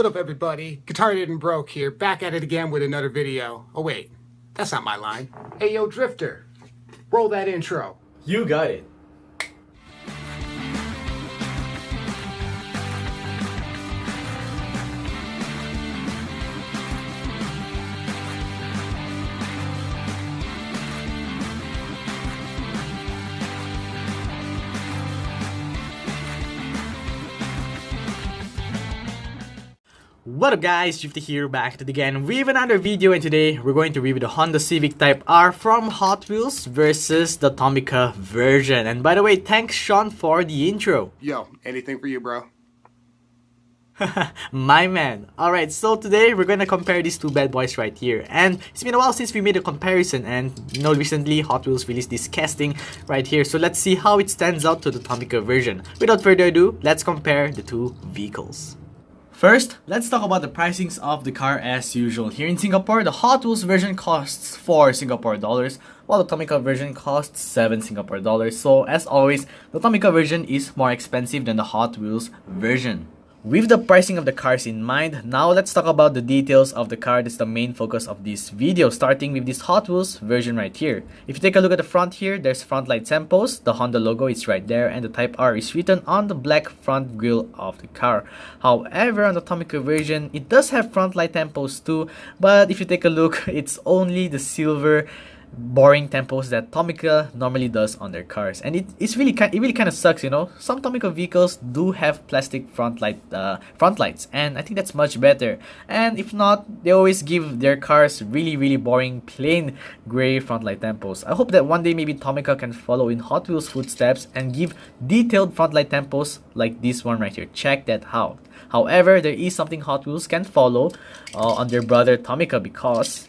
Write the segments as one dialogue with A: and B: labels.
A: What up, everybody? Guitar Didn't Broke here, back at it again with another video. Oh wait, that's not my line. Hey yo, Drifter, roll that intro.
B: You got it.
C: What up guys, Drifter here, back at it again with another video, and today we're going to review the Honda Civic Type R from Hot Wheels versus the Tomica version. And by the way, thanks Sean for the intro.
A: Yo, anything for you, bro?
C: My man. Alright, so today we're gonna compare these two bad boys right here. And it's been a while since we made a comparison, and you know, recently Hot Wheels released this casting right here. So let's see how it stands out to the Tomica version. Without further ado, let's compare the two vehicles. First, let's talk about the pricings of the car as usual. Here in Singapore, the Hot Wheels version costs 4 Singapore dollars, while the Tomica version costs 7 Singapore dollars. So as always, the Tomica version is more expensive than the Hot Wheels version. With the pricing of the cars in mind, now let's talk about the details of the car. That's the main focus of this video, starting with this Hot Wheels version right here. If you take a look at the front here, there's front light tempos, the Honda logo is right there, and the Type R is written on the black front grille of the car. However, on the Tomica version, it does have front light tempos too, but if you take a look, it's only the silver boring tempos that Tomica normally does on their cars, and it really kind of sucks, you know. Some Tomica vehicles do have plastic front lights, and I think that's much better. And if not, they always give their cars really boring plain gray front light tempos. I hope that one day maybe Tomica can follow in Hot Wheels footsteps and give detailed front light tempos like this one right here. Check that out. However, there is something Hot Wheels can follow on their brother Tomica, because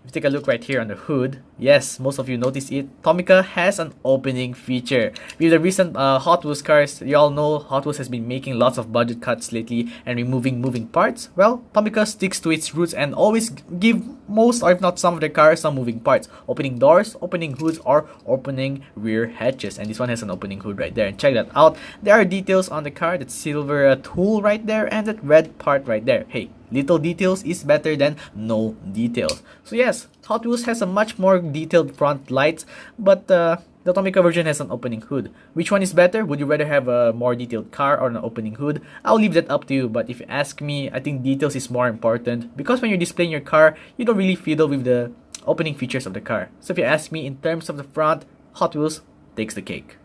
C: if you take a look right here on the hood, yes, most of you notice it, Tomica has an opening feature. With the recent Hot Wheels cars, you all know Hot Wheels has been making lots of budget cuts lately and removing moving parts. Well, Tomica sticks to its roots and always give most, or if not some of their cars, some moving parts. Opening doors, opening hoods, or opening rear hatches. And this one has an opening hood right there. And check that out. There are details on the car, that silver tool right there, and that red part right there. Hey, little details is better than no details. So yes, Hot Wheels has a much more detailed front lights, but the Tomica version has an opening hood. Which one is better? Would you rather have a more detailed car or an opening hood? I'll leave that up to you, but if you ask me, I think details is more important, because when you're displaying your car, you don't really fiddle with the opening features of the car. So if you ask me, in terms of the front, Hot Wheels takes the cake.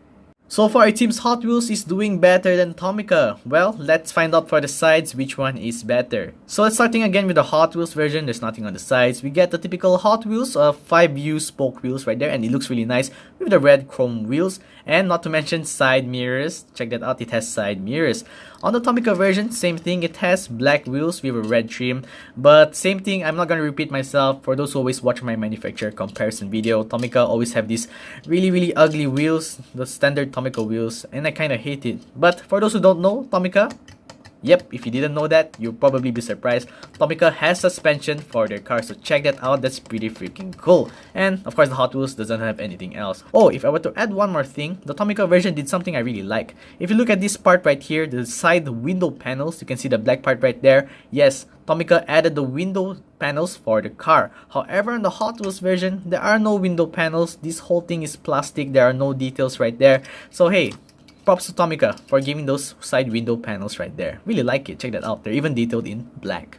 C: So far, it seems Hot Wheels is doing better than Tomica. Well, let's find out for the sides which one is better. So let's starting again with the Hot Wheels version. There's nothing on the sides. We get the typical Hot Wheels 5U spoke wheels right there, and it looks really nice with the red chrome wheels, and not to mention side mirrors. Check that out, it has side mirrors. On the Tomica version, same thing, it has black wheels with a red trim, but same thing, I'm not gonna repeat myself. For those who always watch my manufacturer comparison video, Tomica always have these really ugly wheels, the standard Tomica wheels, and I kinda hate it. But for those who don't know, Tomica, yep, if you didn't know that, you'll probably be surprised. Tomica has suspension for their car, so check that out. That's pretty freaking cool. And of course, the Hot Wheels doesn't have anything else. Oh, if I were to add one more thing, the Tomica version did something I really like. If you look at this part right here, the side window panels, you can see the black part right there. Yes, Tomica added the window panels for the car. However, in the Hot Wheels version, there are no window panels. This whole thing is plastic. There are no details right there. So hey, props to Tomica for giving those side window panels right there. Really like it. Check that out. They're even detailed in black.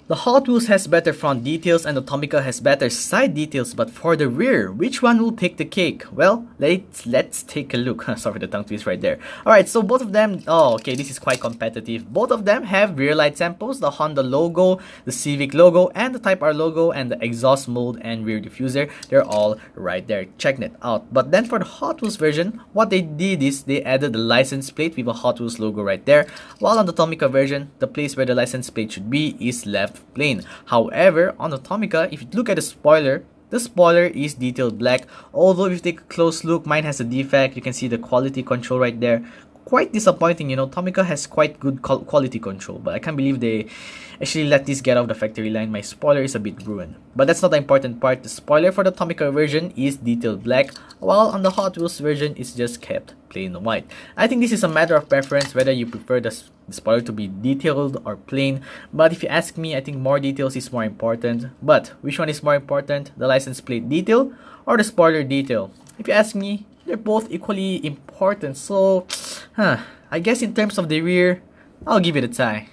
C: The Hot Wheels has better front details and the Tomica has better side details, but for the rear, which one will take the cake? Well, let's take a look. Sorry for the tongue twist right there. Alright, so both of them, oh okay, this is quite competitive. Both of them have rear light tempos, the Honda logo, the Civic logo, and the Type R logo, and the exhaust mold and rear diffuser. They're all right there. Check that out. But then for the Hot Wheels version, what they did is they added the license plate with a Hot Wheels logo right there, while on the Tomica version, the place where the license plate should be is left plain. However, on the Tomica, if you look at the spoiler is detailed black. Although if you take a close look, mine has a defect. You can see the quality control right there. quite disappointing. You know, Tomica has quite good quality control, but I can't believe they actually let this get off the factory line. My spoiler is a bit ruined. But that's not the important part. The spoiler for the Tomica version is detailed black, while on the Hot Wheels version it's just kept plain white. I think this is a matter of preference, whether you prefer the spoiler to be detailed or plain. But if you ask me, I think more details is more important. But which one is more important, the license plate detail or the spoiler detail? If you ask me, they're both equally important. So, I guess in terms of the rear, I'll give it a tie.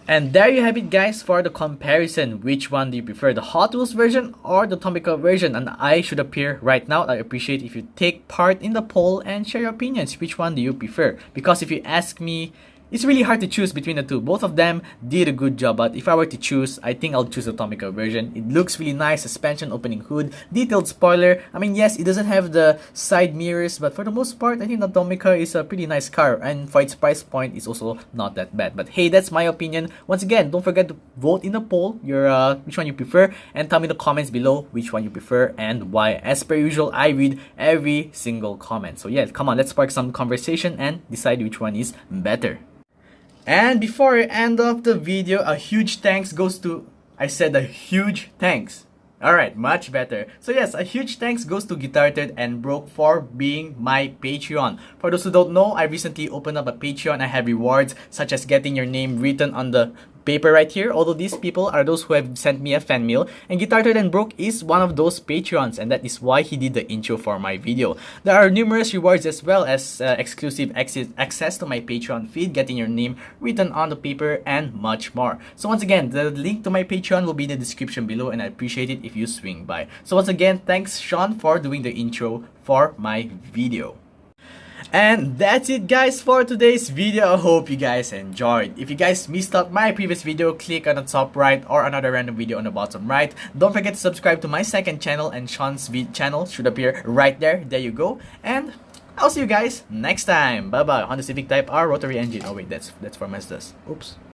C: And there you have it, guys, for the comparison. Which one do you prefer, the Hot Wheels version or the Tomica version? And I should appear right now. I appreciate if you take part in the poll and share your opinions. Which one do you prefer? Because if you ask me, it's really hard to choose between the two. Both of them did a good job, but if I were to choose, I think I'll choose the Tomica version. It looks really nice, suspension, opening hood, detailed spoiler. I mean, yes, it doesn't have the side mirrors, but for the most part, I think the Tomica is a pretty nice car, and for its price point, it's also not that bad. But hey, that's my opinion. Once again, don't forget to vote in the poll your which one you prefer, and tell me in the comments below which one you prefer and why. As per usual, I read every single comment. So yeah, come on, let's spark some conversation and decide which one is better. And before I end off the video, a huge thanks goes to... I said a huge thanks. Alright, much better. So yes, a huge thanks goes to Guitarted and Broke for being my Patreon. For those who don't know, I recently opened up a Patreon. I have rewards such as getting your name written on the paper right here, although these people are those who have sent me a fan mail, and Guitarted and Broke is one of those Patreons, and that is why he did the intro for my video. There are numerous rewards as well as exclusive access to my Patreon feed, getting your name written on the paper, and much more. So once again, the link to my Patreon will be in the description below, and I appreciate it if you swing by. So once again, thanks Sean for doing the intro for my video. And that's it, guys, for today's video. I hope you guys enjoyed. If you guys missed out my previous video, click on the top right or another random video on the bottom right. Don't forget to subscribe to my second channel, and Sean's channel should appear right there. There you go. And I'll see you guys next time. Bye bye. Honda Civic Type R rotary engine. Oh wait, that's for Mazda's. Oops.